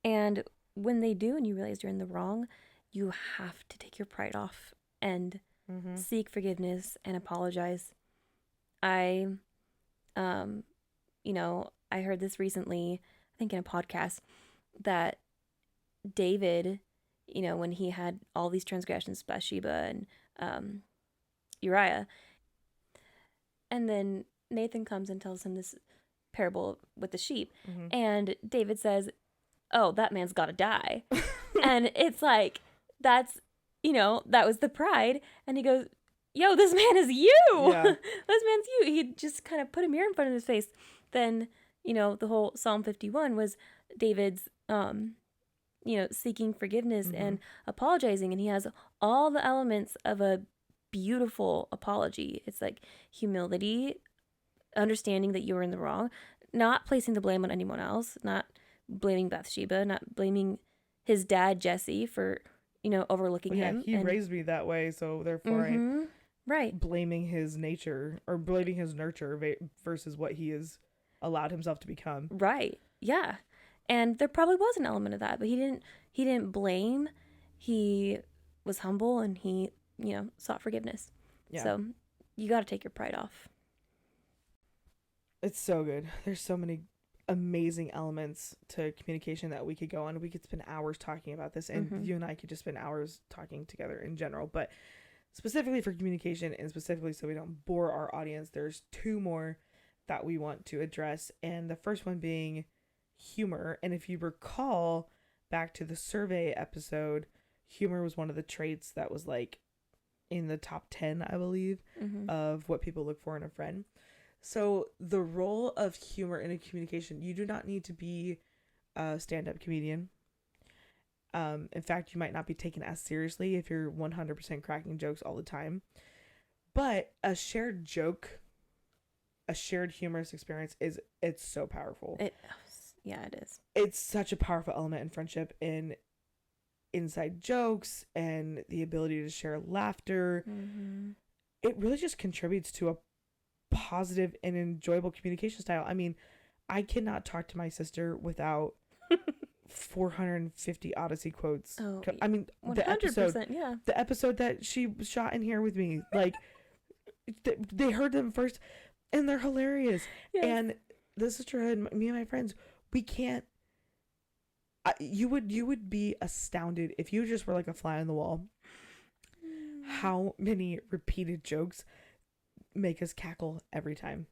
And when they do and you realize you're in the wrong, you have to take your pride off and seek forgiveness and apologize. I heard this recently, I think in a podcast, that David, when he had all these transgressions, Bathsheba and Uriah, and then Nathan comes and tells him this parable with the sheep, and David says, oh, that man's gotta die. And it's like, that's, that was the pride. And he goes, yo, this man is you. Yeah. This man's you. He just kind of put a mirror in front of his face. Then, the whole Psalm 51 was David's, seeking forgiveness and apologizing. And he has all the elements of a beautiful apology. It's like humility, understanding that you were in the wrong, not placing the blame on anyone else, not blaming Bathsheba, not blaming his dad, Jesse, for, overlooking him. He raised me that way, so therefore I blaming his nature or blaming his nurture versus what he is allowed himself to become. Right. Yeah. And there probably was an element of that, but he didn't blame. He was humble and he, sought forgiveness. Yeah. So you got to take your pride off. It's so good. There's so many amazing elements to communication that we could go on. We could spend hours talking about this, and you and I could just spend hours talking together in general. But specifically for communication, and specifically so we don't bore our audience, there's two more that we want to address. And the first one being humor. And if you recall back to the survey episode, humor was one of the traits that was like in the top 10, I believe, of what people look for in a friend. So the role of humor in a communication, you do not need to be a stand-up comedian. In fact, you might not be taken as seriously if you're 100% cracking jokes all the time. But a shared joke, a shared humorous experience it's so powerful. It is. It's such a powerful element in friendship, in inside jokes and the ability to share laughter. It really just contributes to a positive and enjoyable communication style. I mean, I cannot talk to my sister without 450 Odyssey quotes. Oh, I mean, 100%, the episode that she shot in here with me, like they heard them first, and they're hilarious. Yes. And the sisterhood, me and my friends, we can't. You would be astounded if you just were like a fly on the wall. How many repeated jokes make us cackle every time.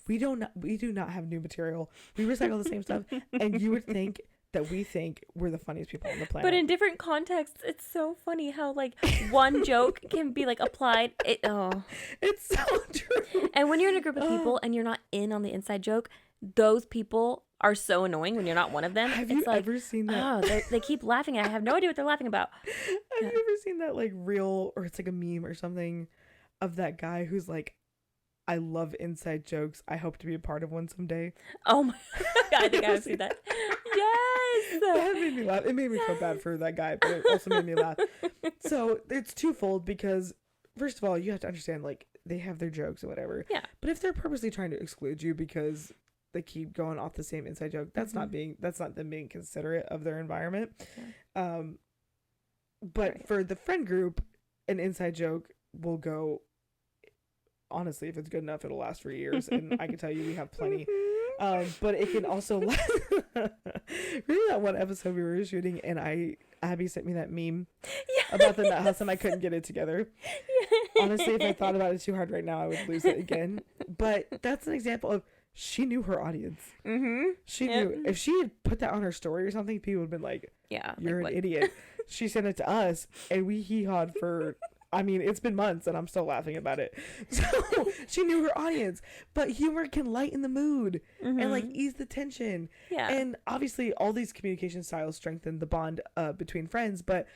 We do not have new material. We recycle the same stuff, and you would think that we think we're the funniest people on the planet. But in different contexts, it's so funny how like one joke can be like applied. It's so true. And when you're in a group of people and you're not in on the inside joke, those people are so annoying when you're not one of them. Have you ever seen that? Oh, they keep laughing. I have no idea what they're laughing about. Have you ever seen that like reel, or it's like a meme or something, of that guy who's like, I love inside jokes. I hope to be a part of one someday. Oh my God, I think I've seen that. Yes. That made me laugh. It made me feel bad for that guy, but it also made me laugh. So it's twofold, because first of all, you have to understand, like, they have their jokes or whatever. Yeah. But if they're purposely trying to exclude you because they keep going off the same inside joke, that's not them being considerate of their environment. Yeah. But right. For the friend group, an inside joke will go, honestly, if it's good enough, it'll last for years, and I can tell you we have plenty. But it can also remember that one episode we were shooting, and Abby sent me that meme about the nut house, and I couldn't get it together. Honestly, if I thought about it too hard right now, I would lose it again. But that's an example of, she knew her audience. She knew. If she had put that on her story or something, people would have been like, you're an idiot. She sent it to us, and we hee-hawed for, I mean, it's been months and I'm still laughing about it. So she knew her audience. But humor can lighten the mood and like ease the tension. Yeah. And obviously all these communication styles strengthen the bond between friends, but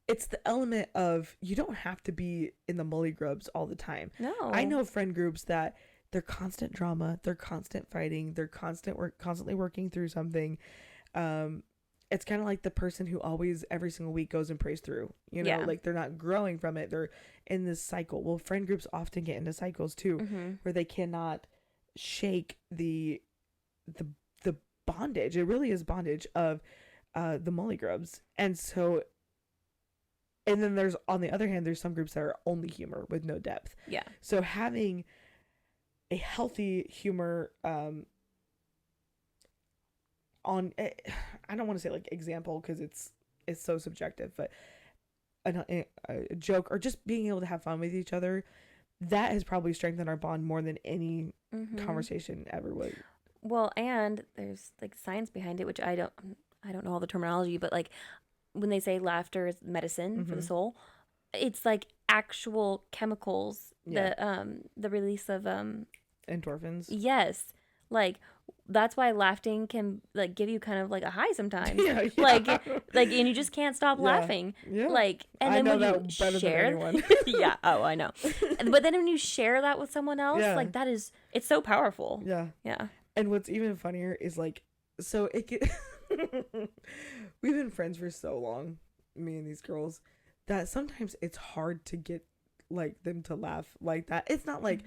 it's the element of, you don't have to be in the mully grubs all the time. No. I know friend groups that they're constant drama, they're constant fighting, they're constantly working through something. It's kind of like the person who always every single week goes and prays through, like they're not growing from it. They're in this cycle. Well, friend groups often get into cycles too, where they cannot shake the bondage. It really is bondage of the mully grubs. And so, and then there's, on the other hand, there's some groups that are only humor with no depth. Yeah. So having a healthy humor, on, I don't want to say like example, because it's so subjective, but a joke, or just being able to have fun with each other, that has probably strengthened our bond more than any conversation ever would. Well, and there's like science behind it, which I don't know all the terminology, but like when they say laughter is medicine for the soul, it's like actual chemicals, the release of endorphins. Yes. Like, that's why laughing can like give you kind of like a high sometimes. Like and you just can't stop laughing. Yeah. Like, and then when you share, yeah. Oh, I know. But then when you share that with someone else, like it's so powerful. Yeah. Yeah. And what's even funnier is like, so we've been friends for so long, me and these girls, that sometimes it's hard to get like them to laugh like that. It's not like,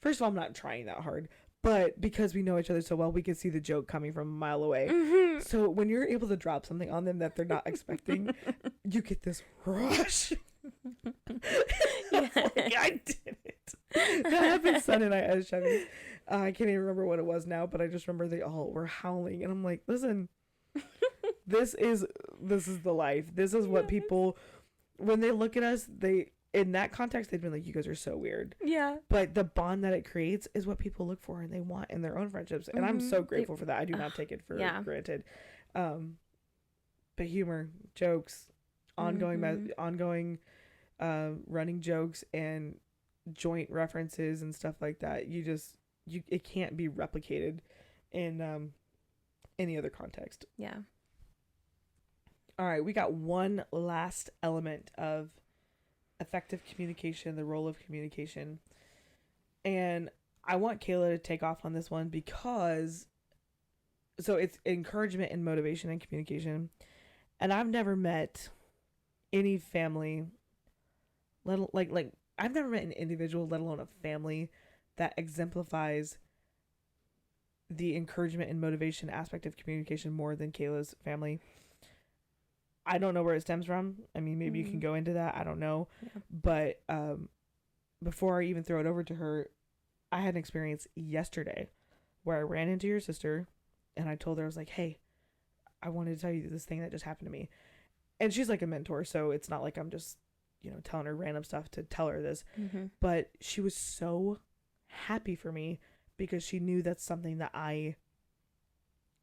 first of all, I'm not trying that hard. But because we know each other so well, we can see the joke coming from a mile away. Mm-hmm. So when you're able to drop something on them that they're not expecting, you get this rush. I did it. That happened Sunday night at Chevy's. I can't even remember what it was now, but I just remember they all were howling, and I'm like, listen, this is the life. This is what people, when they look at us, they, in that context, they'd be like, you guys are so weird. Yeah. But the bond that it creates is what people look for and they want in their own friendships. And I'm so grateful for that. I do not take it for granted. But humor, jokes, ongoing running jokes and joint references and stuff like that. It can't be replicated in any other context. Yeah. All right. We got one last element of effective communication, the role of communication. And I want Kayla to take off on this one because it's encouragement and motivation and communication. And I've never met any family, I've never met an individual, let alone a family, that exemplifies the encouragement and motivation aspect of communication more than Kayla's family. I don't know where it stems from. I mean, maybe you can go into that. I don't know. Yeah. But before I even throw it over to her, I had an experience yesterday where I ran into your sister and I told her, I was like, hey, I wanted to tell you this thing that just happened to me. And she's like a mentor, so it's not like I'm just, telling her random stuff to tell her this. Mm-hmm. But she was so happy for me because she knew that's something that I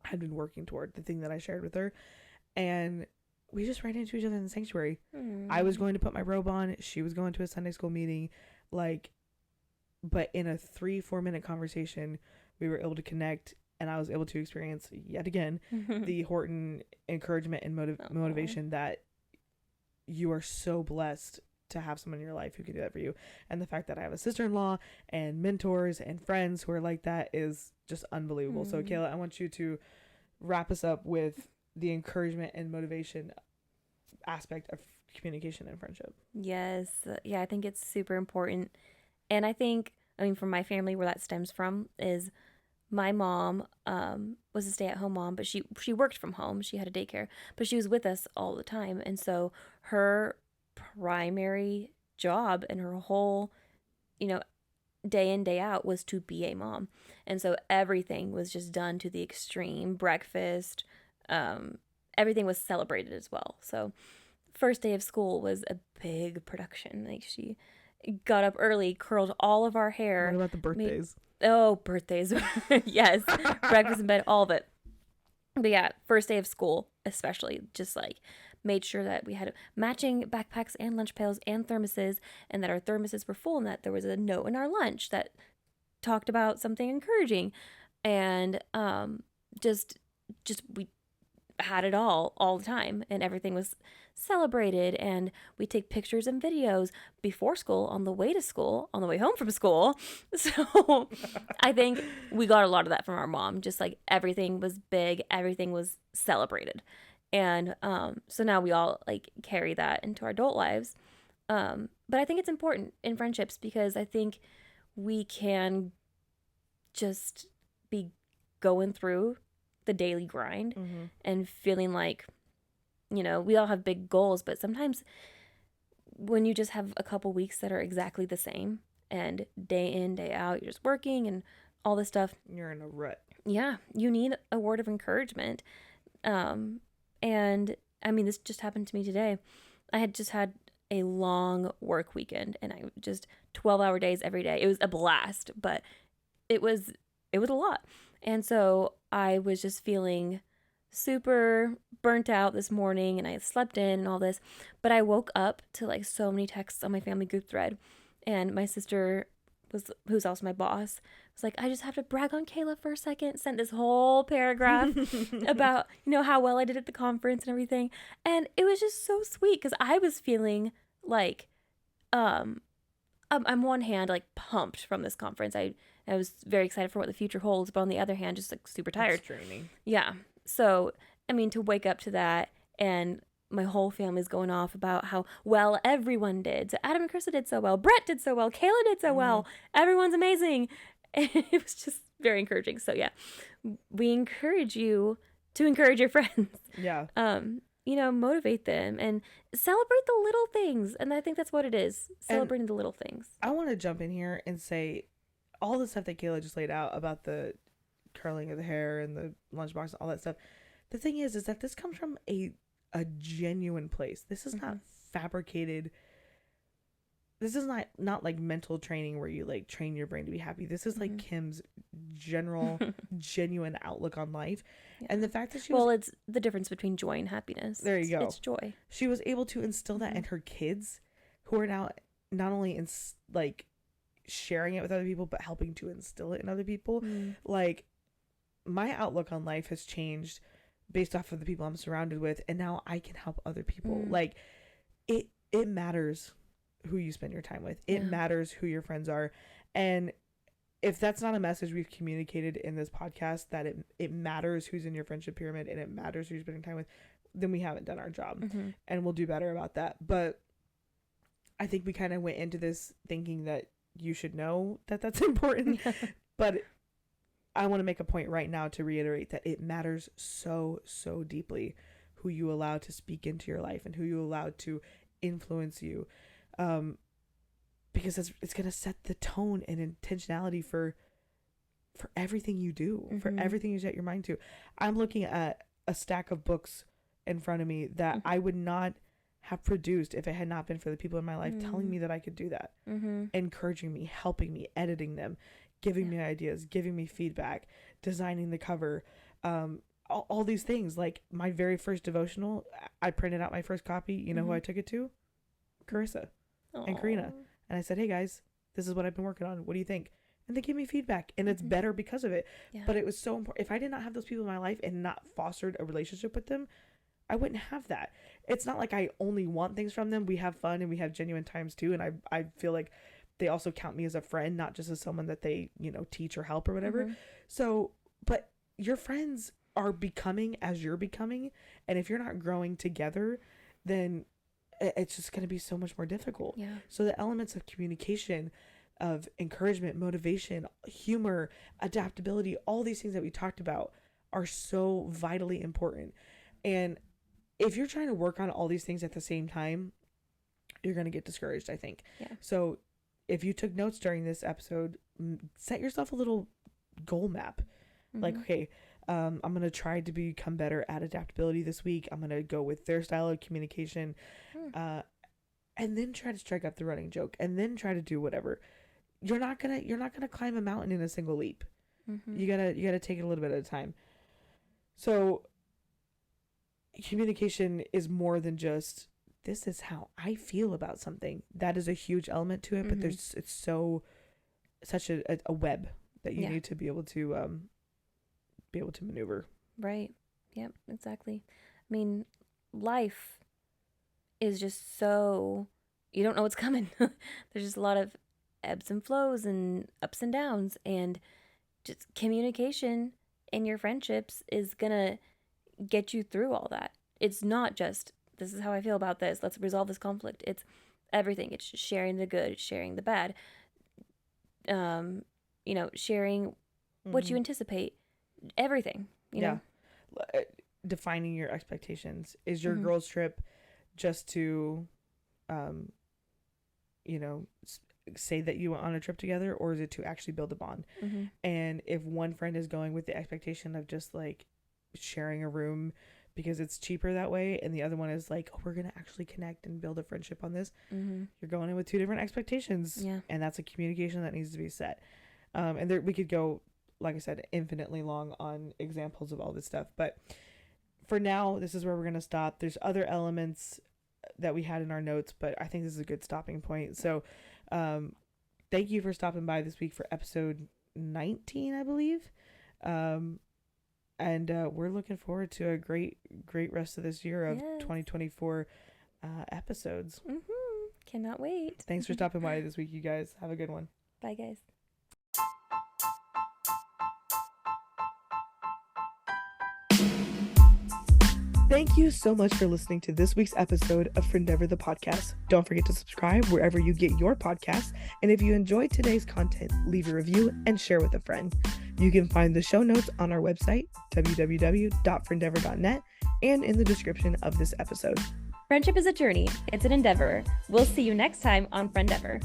had been working toward, the thing that I shared with her. And we just ran into each other in the sanctuary. I was going to put my robe on. She was going to a Sunday school meeting. But in a 3-4 minute conversation, we were able to connect, and I was able to experience yet again the Horton encouragement and motivation that you are so blessed to have someone in your life who can do that for you. And the fact that I have a sister-in-law and mentors and friends who are like that is just unbelievable. So Kayla, I want you to wrap us up with the encouragement and motivation aspect of communication and friendship. Yes. Yeah, I think it's super important. And I think, from my family, where that stems from is my mom was a stay-at-home mom, but she worked from home. She had a daycare, but she was with us all the time. And so her primary job and her whole, day in, day out was to be a mom. And so everything was just done to the extreme. Breakfast, everything was celebrated as well. So first day of school was a big production. Like, she got up early, curled all of our hair. What about the birthdays? Birthdays. Yes. Breakfast in bed, all of it. But yeah, first day of school, especially, just made sure that we had matching backpacks and lunch pails and thermoses, and that our thermoses were full, and that there was a note in our lunch that talked about something encouraging. And just we had it all the time, and everything was celebrated, and we take pictures and videos before school, on the way to school, on the way home from school. So I think we got a lot of that from our mom. Just everything was big, everything was celebrated. And so now we all carry that into our adult lives. But I think it's important in friendships because I think we can just be going through the daily grind and feeling like, we all have big goals, but sometimes when you just have a couple weeks that are exactly the same and day in, day out, you're just working and all this stuff. You're in a rut. Yeah. You need a word of encouragement. And this just happened to me today. I had just had a long work weekend and I just 12-hour days every day. It was a blast, but it was a lot. And so I was just feeling super burnt out this morning, and I slept in and all this, but I woke up to so many texts on my family group thread, and my sister who's also my boss, was like, I just have to brag on Kayla for a second, sent this whole paragraph about, how well I did at the conference and everything. And it was just so sweet because I was feeling I'm one hand pumped from this conference. I was very excited for what the future holds, but on the other hand, just super tired. It's draining. Yeah. So, to wake up to that, and my whole family's going off about how well everyone did. So Adam and Krista did so well. Brett did so well. Kayla did so well. Everyone's amazing. And it was very encouraging. So yeah, we encourage you to encourage your friends. Yeah. Motivate them and celebrate the little things. And I think that's what it is. Celebrating the little things. I want to jump in here and say all the stuff that Kayla just laid out about the curling of the hair and the lunchbox and all that stuff. The thing is that this comes from a genuine place. This is not fabricated. This is not like mental training where you like train your brain to be happy. This is like Kim's general, genuine outlook on life. Yeah. And the fact that it's the difference between joy and happiness. There you go. It's joy. She was able to instill that in her kids, who are now not only like sharing it with other people, but helping to instill it in other people. Like, my outlook on life has changed based off of the people I'm surrounded with, and now I can help other people. Like, it matters who you spend your time with. It matters who your friends are. And if that's not a message we've communicated in this podcast, that it matters who's in your friendship pyramid and it matters who you're spending time with, then we haven't done our job. And we'll do better about that. But I think we kind of went into this thinking that you should know that that's important. But I want to make a point right now to reiterate that it matters so, so deeply who you allow to speak into your life and who you allow to influence you. Because it's going to set the tone and intentionality for everything you do, for everything you set your mind to. I'm looking at a stack of books in front of me that I would not have produced if it had not been for the people in my life telling me that I could do that, encouraging me, helping me, editing them, giving me ideas, giving me feedback, designing the cover, all these things. Like, my very first devotional, I printed out my first copy. You know who I took it to? Carissa and Karina. And I said, hey guys, this is what I've been working on. What do you think? And they gave me feedback, and it's better because of it. But it was so important. If I did not have those people in my life and not fostered a relationship with them, I wouldn't have that. It's not like I only want things from them. We have fun and we have genuine times too. And I feel like they also count me as a friend, not just as someone that they, teach or help or whatever. So, but your friends are becoming as you're becoming. And if you're not growing together, then it's just going to be so much more difficult. So the elements of communication, of encouragement, motivation, humor, adaptability, all these things that we talked about are so vitally important. And if you're trying to work on all these things at the same time, you're going to get discouraged, I think. So if you took notes during this episode, set yourself a little goal map. Like, okay, I'm going to try to become better at adaptability this week. I'm going to go with their style of communication, and then try to strike up the running joke, and then try to do whatever. You're not going to climb a mountain in a single leap. You gotta take it a little bit at a time. So communication is more than just, this is how I feel about something. That is a huge element to it, but it's such a web that you need to be able to maneuver. Right. Yep, exactly. I mean, life is just so, you don't know what's coming. There's just a lot of ebbs and flows and ups and downs, and just communication in your friendships is gonna get you through all that. It's not just, this is how I feel about this, let's resolve this conflict. It's everything. It's just sharing the good, sharing the bad, sharing what you anticipate, everything, you know. Defining your expectations. Is your girls trip just to say that you went on a trip together, or is it to actually build a bond? And if one friend is going with the expectation of just like sharing a room because it's cheaper that way, and the other one is like, oh, we're gonna actually connect and build a friendship on this, you're going in with two different expectations. And that's a communication that needs to be set. And there, we could go, like I said, infinitely long on examples of all this stuff, but for now, this is where we're gonna stop. There's other elements that we had in our notes, but I think this is a good stopping point. So thank you for stopping by this week for episode 19, I believe. And we're looking forward to a great rest of this year of 2024 episodes. Cannot wait. Thanks for stopping by this week, you guys. Have a good one. Bye, guys. Thank you so much for listening to this week's episode of Friendeavor the podcast. Don't forget to subscribe wherever you get your podcasts. And if you enjoyed today's content, leave a review and share with a friend. You can find the show notes on our website, www.friendeavor.net, and in the description of this episode. Friendship is a journey. It's an endeavor. We'll see you next time on Friendeavor.